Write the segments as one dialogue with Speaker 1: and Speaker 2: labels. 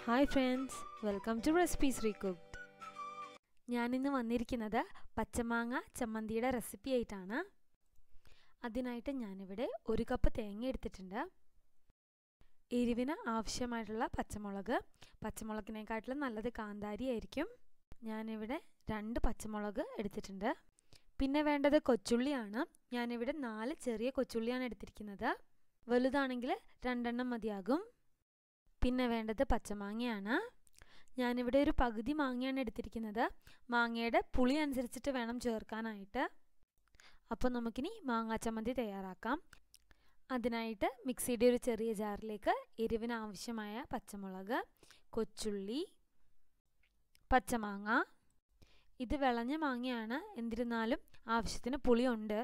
Speaker 1: Hi friends, welcome to recipes recooked. ഞാനിന്ന് വന്നിരിക്കുന്നത് പച്ചമാങ്ങ ചമ്മന്തിയുടെ recipe ആയിട്ടാണ്. അതിനായിട്ട് ഞാനിവിടെ 1 കപ്പ് തേങ്ങ എടുത്തിട്ടുണ്ട്. എരിവിന് ആവശ്യമായിട്ടുള്ള പച്ചമുളകിനെക്കാട്ടിലും നല്ലത് കാന്താരി ആയിരിക്കും. ഞാനിവിടെ 2 പച്ചമുളക് എടുത്തിട്ടുണ്ട്. പിന്നെ വേണ്ടത് കൊച്ചുള്ളിയാണ്. ഞാനിവിടെ 4 ചെറിയ കൊച്ചുള്ളിയാണ് എടുത്തിരിക്കുന്നത്. വലുതാണെങ്കിൽ 2 എണ്ണം മതിയാകും. പിന്നെ വേണ്ടത് പച്ചമാങ്ങയാണ്. ഞാനിവിടെ ഒരു പകുതി മാങ്ങയാണ് എടുത്തിരിക്കുന്നത്. മാങ്ങയുടെ പുളി അനുസരിച്ചിട്ട് വേണം ചേർക്കാനായിട്ട്. അപ്പോൾ നമുക്കിനി മാങ്ങാ ചമ്മന്തി തയ്യാറാക്കാം. അതിനായിട്ട് മിക്സിയുടെ ഒരു ചെറിയ ജാറിലേക്ക് എരിവിന് ആവശ്യമായ പച്ചമുളക്, കൊച്ചുള്ളി, പച്ചമാങ്ങ. ഇത് വിളഞ്ഞ മാങ്ങയാണ്, എന്നിരുന്നാലും ആവശ്യത്തിന് പുളിയുണ്ട്.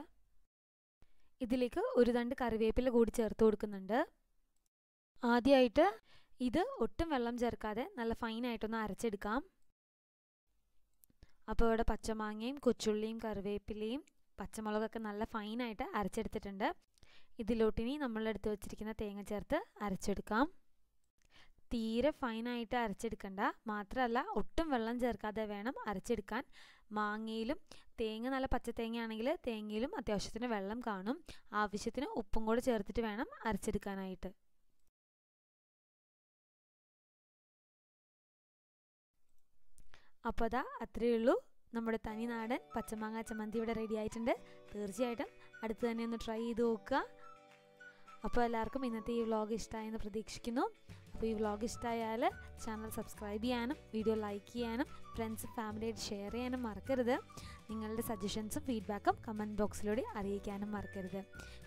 Speaker 1: ഇതിലേക്ക് ഒരു തണ്ട് കറിവേപ്പില കൂടി ചേർത്ത് കൊടുക്കുന്നുണ്ട്. ആദ്യമായിട്ട് ഇത് ഒട്ടും വെള്ളം ചേർക്കാതെ നല്ല ഫൈനായിട്ടൊന്ന് അരച്ചെടുക്കാം. അപ്പോൾ ഇവിടെ പച്ചമാങ്ങയും കൊച്ചുള്ളിയും കറിവേപ്പിലയും പച്ചമുളകൊക്കെ നല്ല ഫൈനായിട്ട് അരച്ചെടുത്തിട്ടുണ്ട്. ഇതിലോട്ടിനി നമ്മളെടുത്ത് വെച്ചിരിക്കുന്ന തേങ്ങ ചേർത്ത് അരച്ചെടുക്കാം. തീരെ ഫൈനായിട്ട് അരച്ചെടുക്കണ്ട, മാത്രമല്ല ഒട്ടും വെള്ളം ചേർക്കാതെ വേണം അരച്ചെടുക്കാൻ. മാങ്ങയിലും തേങ്ങ നല്ല പച്ച തേങ്ങയാണെങ്കിൽ തേങ്ങയിലും അത്യാവശ്യത്തിന് വെള്ളം കാണും. ആവശ്യത്തിന് ഉപ്പും കൂടെ ചേർത്തിട്ട് വേണം അരച്ചെടുക്കാനായിട്ട്. അപ്പോൾ അത്രയേ ഉള്ളൂ, നമ്മുടെ തനിനാടൻ പച്ചമാങ്ങ ചമ്മന്തി ഇവിടെ റെഡി ആയിട്ടുണ്ട്. തീർച്ചയായിട്ടും അടുത്ത് തന്നെ ഒന്ന് ട്രൈ ചെയ്ത് നോക്കുക. അപ്പോൾ എല്ലാവർക്കും ഇന്നത്തെ ഈ വ്ളോഗ് ഇഷ്ടമായെന്ന് പ്രതീക്ഷിക്കുന്നു. അപ്പോൾ ഈ വ്ളോഗ് ഇഷ്ടമായാൽ ചാനൽ സബ്സ്ക്രൈബ് ചെയ്യാനും വീഡിയോ ലൈക്ക് ചെയ്യാനും ഫ്രണ്ട്സും ഫാമിലിയായിട്ട് ഷെയർ ചെയ്യാനും മറക്കരുത്. നിങ്ങളുടെ സജഷൻസും ഫീഡ്ബാക്കും കമൻറ്റ് ബോക്സിലൂടെ അറിയിക്കാനും മറക്കരുത്.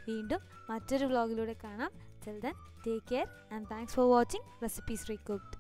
Speaker 1: വീണ്ടും മറ്റൊരു വ്ളോഗിലൂടെ കാണാം. Till then, take care and thanks for watching Recipes Recooked.